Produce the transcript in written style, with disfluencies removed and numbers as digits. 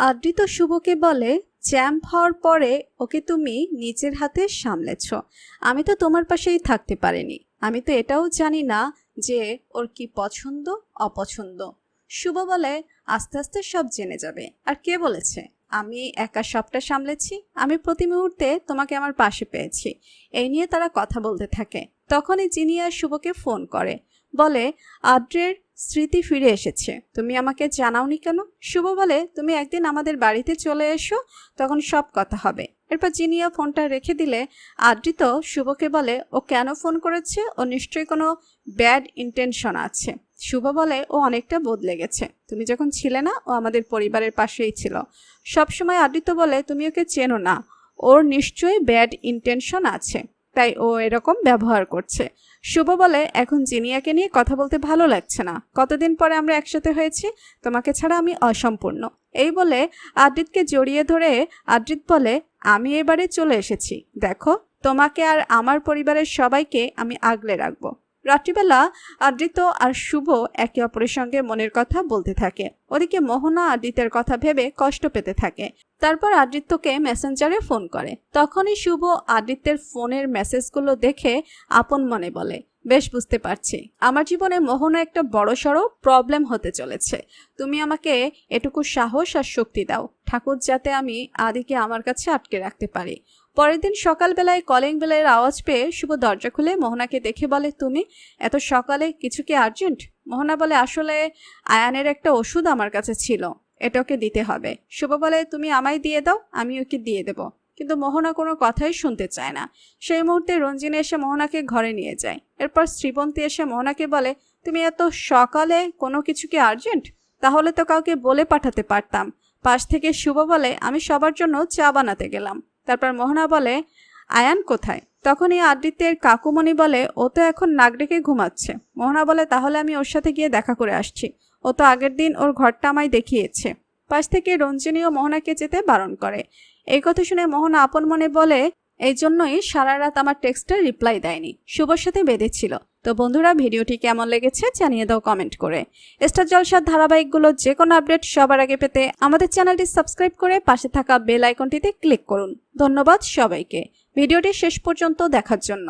আদ্রিত শুভকে বলে, চ্যাম্প হওয়ার পরে ওকে তুমি নিজের হাতে সামলেছ। আমি তো তোমার পাশেই থাকতে পারিনি। আমি তো এটাও জানি না যে ওর কি পছন্দ অপছন্দ। শুভ বলে, আস্তে আস্তে সব জেনে যাবে। আর কে বলেছে আমি একা সবটা সামলেছি? আমি প্রতি মুহূর্তে তোমাকে আমার পাশে পেয়েছি। এই নিয়ে তারা কথা বলতে থাকে। তখনই জিনিয়া শুভকে ফোন করে, বলে, আদ্রের স্মৃতি ফিরে এসেছে, তুমি আমাকে জানাওনি কেন? শুভ বলে, তুমি একদিন আমাদের বাড়িতে চলে এসো, তখন সব কথা হবে। এরপর জিনিয়া ফোনটা রেখে দিলে আদ্রিত শুভকে বলে, ও কেন ফোন করেছে? ও নিশ্চয়ই কোনো ব্যাড ইন্টেনশন আছে। শুভ বলে, ও অনেকটা বদলে গেছে। তুমি যখন ছিলে না, ও আমাদের পরিবারের পাশেই ছিল। সবসময় আদ্রিত বলে, তুমি ওকে চেনো না, ওর নিশ্চয়ই ব্যাড ইন্টেনশন আছে, তাই ও এরকম ব্যবহার করছে। শুভ বলে, এখন জিনিয়াকে নিয়ে কথা বলতে ভালো লাগছে না। কতদিন পরে আমরা একসাথে হয়েছি, তোমাকে ছাড়া আমি অসম্পূর্ণ। এই বলে আদ্রিতকে জড়িয়ে ধরে আদ্রিত বলে, আমি এবারে চলে এসেছি, দেখো তোমাকে আর আমার পরিবারের সবাইকে আমি আগলে রাখবো। রাত্রিবেলা আদ্রিত আর শুভ একে অপরের সঙ্গে মনের কথা বলতে থাকে। ওদিকে মোহনা আদ্রিতের কথা ভেবে কষ্ট পেতে থাকে। তারপর আদ্রিত্যকে মেসেঞ্জারে ফোন করে। তখনই শুভ আদ্রিত্যের ফোনের মেসেজগুলো দেখে আপন মনে বলে, বেশ বুঝতে পারছি আমার জীবনে মোহনা একটা বড়সড় প্রবলেম হতে চলেছে। তুমি আমাকে এটুকু সাহস আর শক্তি দাও, ঠাকুর যাতে আমি আদিকে আমার কাছে আটকে রাখতে পারি। পরের দিন সকালবেলায় কলিং বেলের আওয়াজ পেয়ে শুভ দরজা খুলে মোহনাকে দেখে বলে, তুমি এত সকালে, কিছু কি আর্জেন্ট? মোহনা বলে, আসলে আয়ানের একটা ওষুধ আমার কাছে ছিল, এটা ওকে দিতে হবে। শুভ বলে, তুমি আমায় দিয়ে দাও, আমি ওকে দিয়ে দেব। কিন্তু মোহনা কোনো কথাই শুনতে চায় না। সেই মুহূর্তে রঞ্জিনী এসে মোহনাকে ঘরে নিয়ে যায়। এরপর শ্রীবন্তী এসে মোহনাকে বলে, তুমি এত সকালে কোনো কিছু কি আর্জেন্ট? তাহলে তো কাউকে বলে পাঠাতে পারতাম। পাশ থেকে শুভ বলে, আমি সবার জন্য চা বানাতে গেলাম। তারপর মোহনা বলে, আয়ান কোথায়? তখনই আদ্রিত্যের কাকুমণি বলে, ও তো এখন নাক ডেকে ঘুমাচ্ছে। মোহনা বলে, তাহলে আমি ওর সাথে গিয়ে দেখা করে আসছি, ও তো আগের দিন ওর ঘরটা আমায় দেখিয়েছে। পাশ থেকে রঞ্জিনী ও মোহনাকে যেতে বারণ করে। এই কথা শুনে মোহনা আপন মনে বলে, এই জন্যই সারা রাত আমার টেক্সটের রিপ্লাই দেয়নি, শুভর সাথে বেঁধেছিল। তো বন্ধুরা, ভিডিওটি কেমন লেগেছে জানিয়ে দাও কমেন্ট করে। স্টার জলসার ধারাবাহিকগুলো যে কোনো আপডেট সবার আগে পেতে আমাদের চ্যানেলটি সাবস্ক্রাইব করে পাশে থাকা বেল আইকনটিতে ক্লিক করুন। ধন্যবাদ সবাইকে ভিডিওটি শেষ পর্যন্ত দেখার জন্য।